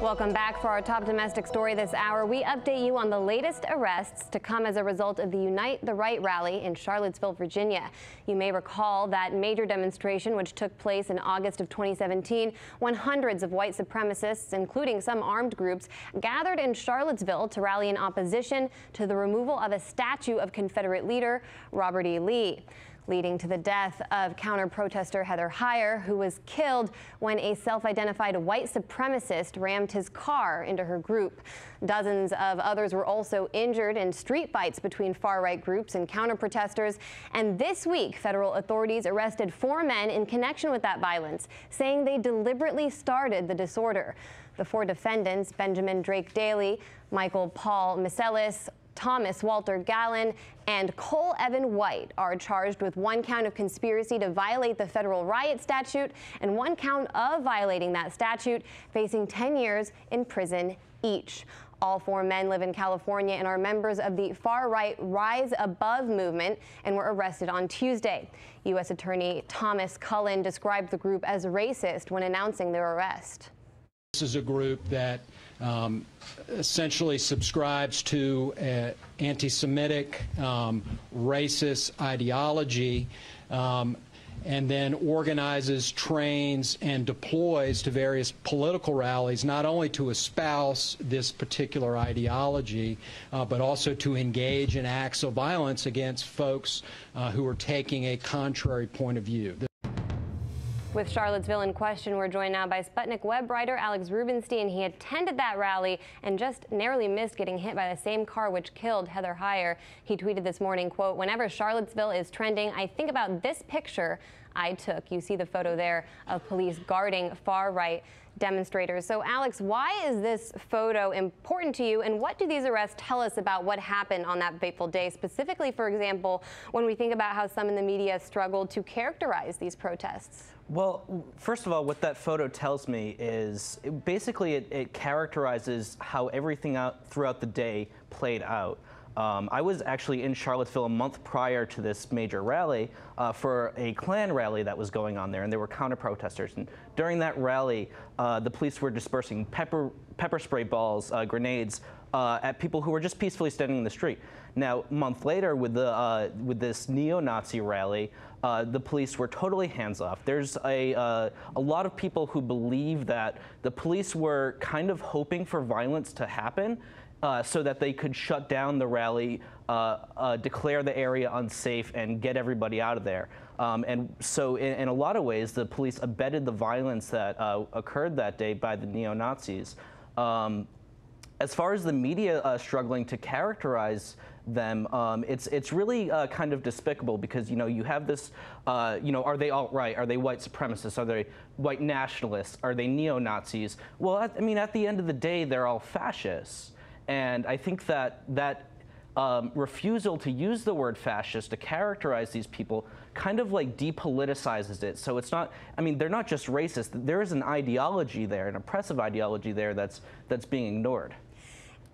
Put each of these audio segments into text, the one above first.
Welcome back. For our top domestic story this hour, we update you on the latest arrests to come as a result of the Unite the Right rally in Charlottesville, Virginia. You may recall that major demonstration which took place in August of 2017 when hundreds of white supremacists, including some armed groups, gathered in Charlottesville to rally in opposition to the removal of a statue of Confederate leader Robert E. Lee, leading to the death of counter-protester Heather Heyer, who was killed when a self-identified white supremacist rammed his car into her group. Dozens of others were also injured in street fights between far-right groups and counter-protesters. And this week, federal authorities arrested 4 men in connection with that violence, saying they deliberately started the disorder. The 4 defendants, Benjamin Drake Daly, Michael Paul Miselis, Thomas Walter Gallen, and Cole Evan White, are charged with 1 count of conspiracy to violate the federal riot statute and 1 count of violating that statute, facing 10 years in prison each. All 4 men live in California and are members of the far-right Rise Above movement and were arrested on Tuesday. U.S. Attorney Thomas Cullen described the group as racist when announcing their arrest. This is a group that essentially subscribes to anti-Semitic, racist ideology, and then organizes, trains, and deploys to various political rallies, not only to espouse this particular ideology, but also to engage in acts of violence against folks who are taking a contrary point of view. With Charlottesville in question, we're joined now by Sputnik web writer Alex Rubenstein. He attended that rally and just narrowly missed getting hit by the same car which killed Heather Heyer. He tweeted this morning, quote, "Whenever Charlottesville is trending, I think about this picture I took." You see the photo there of police guarding far-right demonstrators. So, Alex, why is this photo important to you, and what do these arrests tell us about what happened on that fateful day? Specifically, for example, when we think about how some in the media struggled to characterize these protests. Well, first of all, what that photo tells me is it characterizes how everything throughout the day played out. I was actually in Charlottesville a month prior to this major rally for a Klan rally that was going on there, and there were counter-protesters. And during that rally, the police were dispersing pepper spray balls, grenades, at people who were just peacefully standing in the street. Now, a month later, with this neo-Nazi rally, the police were totally hands-off. There's a lot of people who believe that the police were kind of hoping for violence to happen so that they could shut down the rally, declare the area unsafe, and get everybody out of there. And so in a lot of ways, the police abetted the violence that occurred that day by the neo-Nazis. As far as the media struggling to characterize them, it's really kind of despicable because, you have this, are they alt-right? Are they white supremacists? Are they white nationalists? Are they neo-Nazis? Well, I mean, at the end of the day, they're all fascists. And I think that refusal to use the word fascist to characterize these people kind of like depoliticizes it. So it's not, I mean, they're not just racist. There is an ideology there, an oppressive ideology there that's being ignored.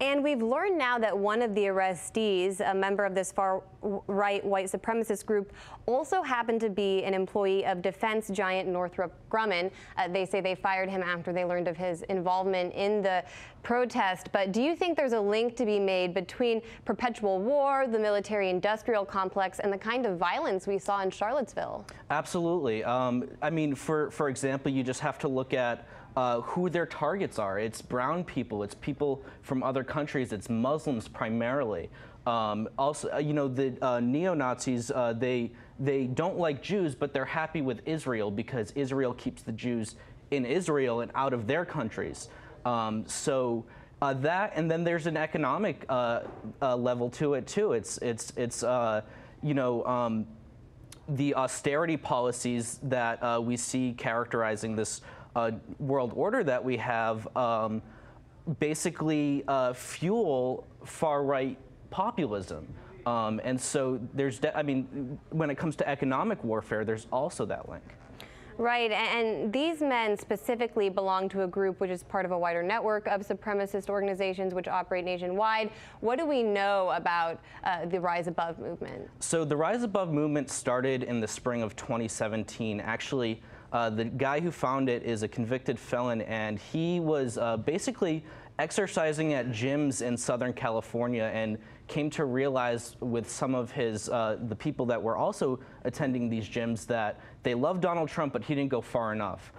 And we've learned now that one of the arrestees, a member of this far-right white supremacist group, also happened to be an employee of defense giant Northrop Grumman. They say they fired him after they learned of his involvement in the protest. But do you think there's a link to be made between perpetual war, the military-industrial complex, and the kind of violence we saw in Charlottesville? Absolutely. I mean, for example, you just have to look at who their targets are. It's brown people, it's people from other countries, it's Muslims primarily. Also, the neo-Nazis, they don't like Jews, but they're happy with Israel because Israel keeps the Jews in Israel and out of their countries. That, and then there's an economic level to it too. It's the austerity policies that we see characterizing this world order that we have basically fuel far-right populism. And so there's, when it comes to economic warfare, there's also that link. Right, and these men specifically belong to a group which is part of a wider network of supremacist organizations which operate nationwide. What do we know about the Rise Above movement? So the Rise Above movement started in the spring of 2017. Actually, The guy who found it is a convicted felon, and he was basically exercising at gyms in Southern California and came to realize with some of his the people that were also attending these gyms that they loved Donald Trump, but he didn't go far enough.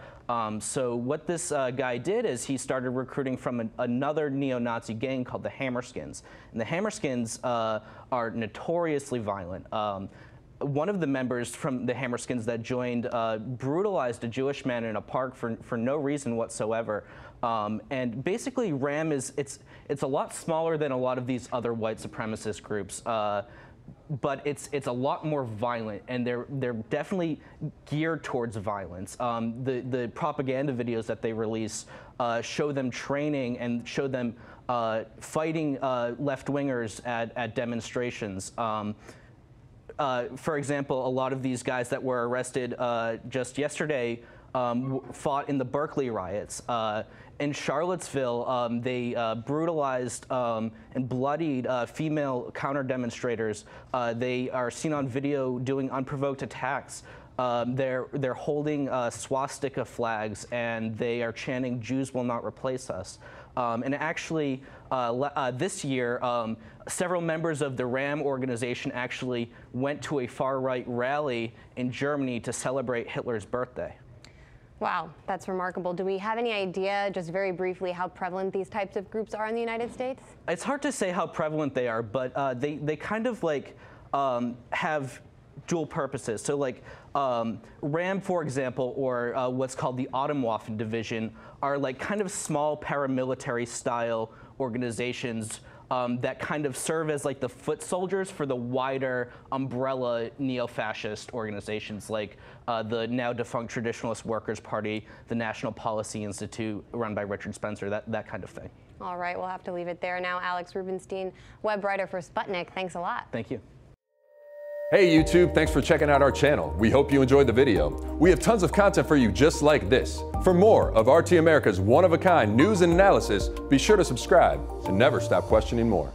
So what this guy did is he started recruiting from another neo-Nazi gang called the Hammerskins. And the Hammerskins are notoriously violent. One of the members from the Hammerskins that joined brutalized a Jewish man in a park for no reason whatsoever. And basically RAM it's a lot smaller than a lot of these other white supremacist groups. But it's a lot more violent, and they're definitely geared towards violence. The propaganda videos that they release show them training and show them fighting left-wingers at demonstrations. For example, a lot of these guys that were arrested just yesterday fought in the Berkeley riots. In Charlottesville, they brutalized and bloodied female counter-demonstrators. They are seen on video doing unprovoked attacks. They're holding swastika flags, and they are chanting, "Jews will not replace us." And actually, this year, several members of the RAM organization actually went to a far-right rally in Germany to celebrate Hitler's birthday. Wow, that's remarkable. Do we have any idea, just very briefly, how prevalent these types of groups are in the United States? It's hard to say how prevalent they are, but they kind of like have dual purposes. So like RAM, for example, or what's called the Atomwaffen Division, are like kind of small paramilitary style organizations that kind of serve as like the foot soldiers for the wider umbrella neo-fascist organizations like the now defunct Traditionalist Workers' Party, the National Policy Institute run by Richard Spencer, that kind of thing. All right, we'll have to leave it there now. Alex Rubenstein, web writer for Sputnik, thanks a lot. Thank you. Hey YouTube, thanks for checking out our channel. We hope you enjoyed the video. We have tons of content for you just like this. For more of RT America's one-of-a-kind news and analysis, be sure to subscribe and never stop questioning more.